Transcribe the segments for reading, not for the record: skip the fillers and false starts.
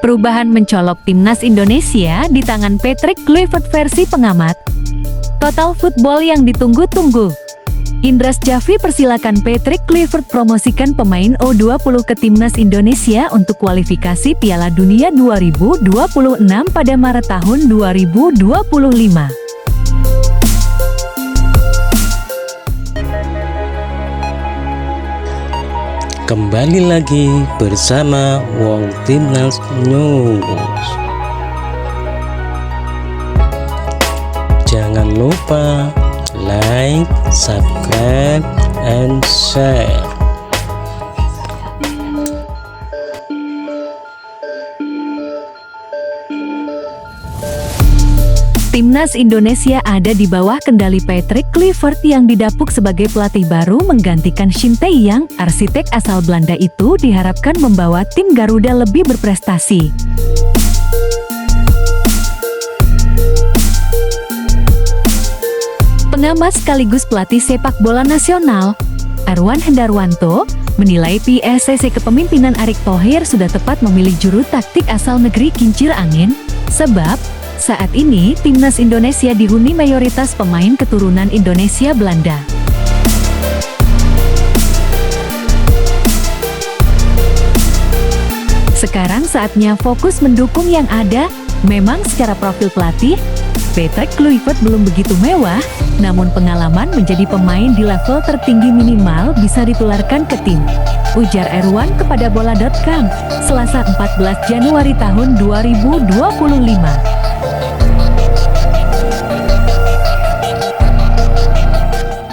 Perubahan mencolok timnas Indonesia di tangan Patrick Kluivert versi pengamat. Total football yang ditunggu-tunggu. Indras Jafri persilakan Patrick Kluivert promosikan pemain U20 ke timnas Indonesia untuk kualifikasi Piala Dunia 2026 pada Maret tahun 2025. Kembali lagi bersama Wong Timnas News. Jangan lupa like, subscribe, and share. Timnas Indonesia ada di bawah kendali Patrick Kluivert yang didapuk sebagai pelatih baru menggantikan Shin Tae-yong. Arsitek asal Belanda itu diharapkan membawa tim Garuda lebih berprestasi. Pengamat sekaligus pelatih sepak bola nasional, Erwan Hendarwanto, menilai PSSI kepemimpinan Erick Thohir sudah tepat memilih juru taktik asal negeri kincir angin, sebab saat ini timnas Indonesia dihuni mayoritas pemain keturunan Indonesia Belanda. Sekarang saatnya fokus mendukung yang ada. Memang secara profil pelatih, Patrick Kluivert belum begitu mewah, namun pengalaman menjadi pemain di level tertinggi minimal bisa ditularkan ke tim, ujar Erwan kepada bola.com, Selasa 14 Januari tahun 2025.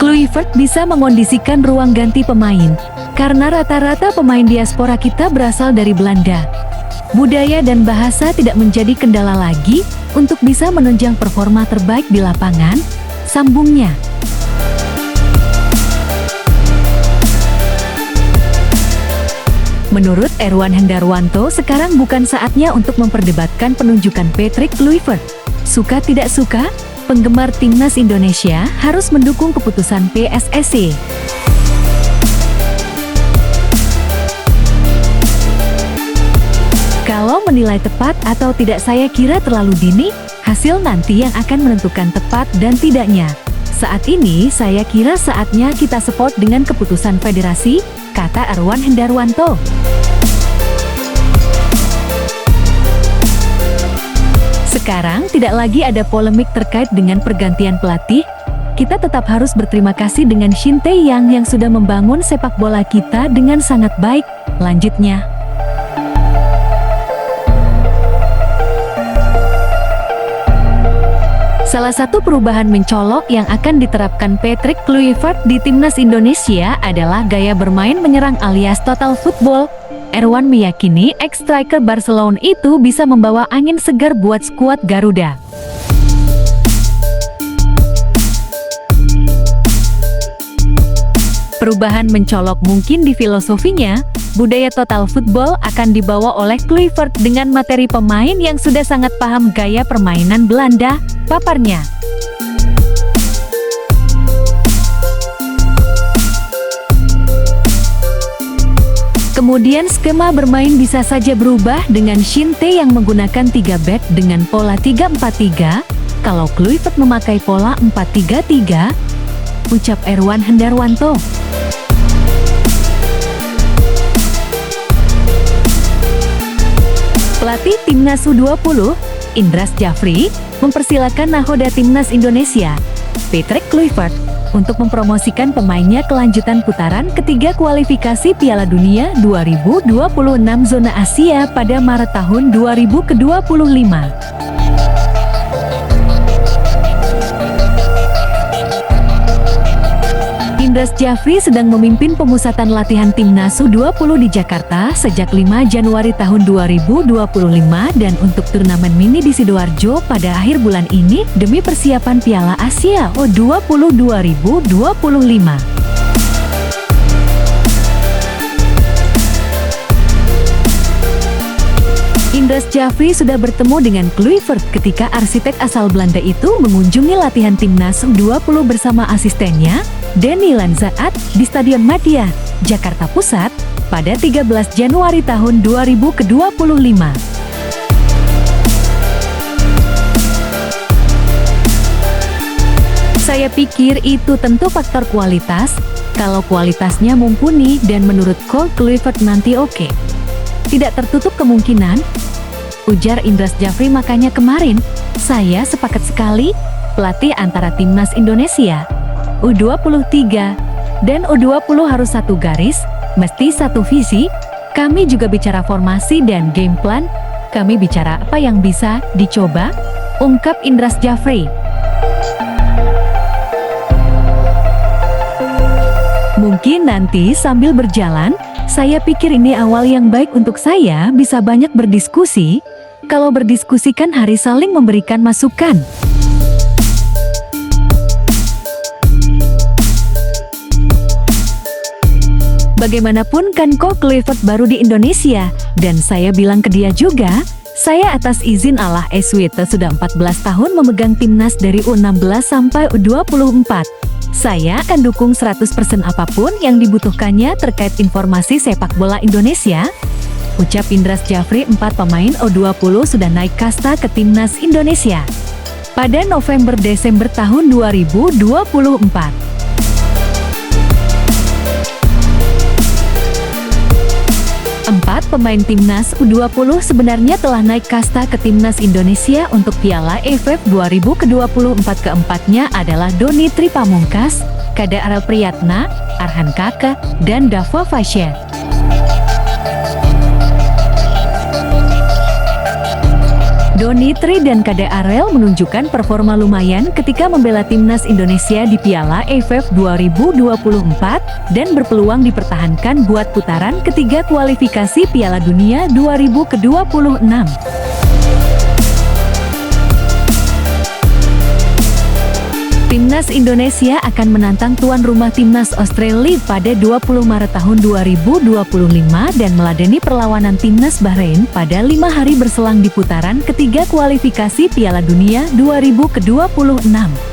Kluivert bisa mengondisikan ruang ganti pemain, karena rata-rata pemain diaspora kita berasal dari Belanda. Budaya dan bahasa tidak menjadi kendala lagi untuk bisa menunjang performa terbaik di lapangan, sambungnya. Menurut Erwan Hendarwanto, sekarang bukan saatnya untuk memperdebatkan penunjukan Patrick Kluivert. Suka tidak suka, penggemar timnas Indonesia harus mendukung keputusan PSSI. Kalau menilai tepat atau tidak saya kira terlalu dini, hasil nanti yang akan menentukan tepat dan tidaknya. Saat ini saya kira saatnya kita support dengan keputusan federasi, kata Erwan Hendarwanto. Sekarang tidak lagi ada polemik terkait dengan pergantian pelatih. Kita tetap harus berterima kasih dengan Shin Tae-yong yang sudah membangun sepak bola kita dengan sangat baik, lanjutnya. Salah satu perubahan mencolok yang akan diterapkan Patrick Kluivert di timnas Indonesia adalah gaya bermain menyerang alias total football. Erwan meyakini ex-striker Barcelona itu bisa membawa angin segar buat skuad Garuda. Perubahan mencolok mungkin di filosofinya. Budaya total football akan dibawa oleh Kluivert dengan materi pemain yang sudah sangat paham gaya permainan Belanda, paparnya. Kemudian skema bermain bisa saja berubah dengan Shin Tae yang menggunakan 3 back dengan pola 3-4-3, kalau Kluivert memakai pola 4-3-3, ucap Erwan Hendarwanto. Pelatih timnas U20, Indras Jafri, mempersilakan nahoda timnas Indonesia, Patrick Kluivert, untuk mempromosikan pemainnya ke lanjutan putaran ketiga kualifikasi Piala Dunia 2026 zona Asia pada Maret tahun 2025. Indras Jafri sedang memimpin pemusatan latihan timnas U20 di Jakarta sejak 5 Januari tahun 2025 dan untuk turnamen mini di Sidoarjo pada akhir bulan ini demi persiapan Piala Asia U20 2025. Indras Jafri sudah bertemu dengan Kluivert ketika arsitek asal Belanda itu mengunjungi latihan timnas U20 bersama asistennya, Denny Lanzaat, di Stadion Madia, Jakarta Pusat, pada 13 Januari tahun 2025. Saya pikir itu tentu faktor kualitas. Kalau kualitasnya mumpuni dan menurut Coach Kluivert nanti oke. Tidak tertutup kemungkinan, ujar Indras Jafri. Makanya kemarin, saya sepakat sekali, pelatih antara timnas Indonesia, U23, dan U20 harus satu garis, mesti satu visi. Kami juga bicara formasi dan game plan, kami bicara apa yang bisa dicoba, ungkap Indras Jafri. Mungkin nanti sambil berjalan, saya pikir ini awal yang baik untuk saya bisa banyak berdiskusi. Kalau berdiskusi kan harus saling memberikan masukan. Bagaimanapun kan Coach Kluivert baru di Indonesia, dan saya bilang ke dia juga, saya atas izin Allah SWT sudah 14 tahun memegang timnas dari U16 sampai U24. Saya akan dukung 100% apapun yang dibutuhkannya terkait informasi sepak bola Indonesia, ucap Indras Jafri. 4 pemain U20 sudah naik kasta ke timnas Indonesia pada November-Desember tahun 2024. 4 pemain timnas U20 sebenarnya telah naik kasta ke timnas Indonesia untuk Piala AFF 2024. Keempatnya adalah Doni Tri Pamungkas, Kade Arel Priyatna, Arhan Kake, dan Dava Fasya. Doni Tri dan Kade Arel menunjukkan performa lumayan ketika membela timnas Indonesia di Piala AFF 2024 dan berpeluang dipertahankan buat putaran ketiga kualifikasi Piala Dunia 2026. Timnas Indonesia akan menantang tuan rumah timnas Australia pada 20 Maret tahun 2025 dan meladeni perlawanan timnas Bahrain pada 5 hari berselang di putaran ketiga kualifikasi Piala Dunia 2026.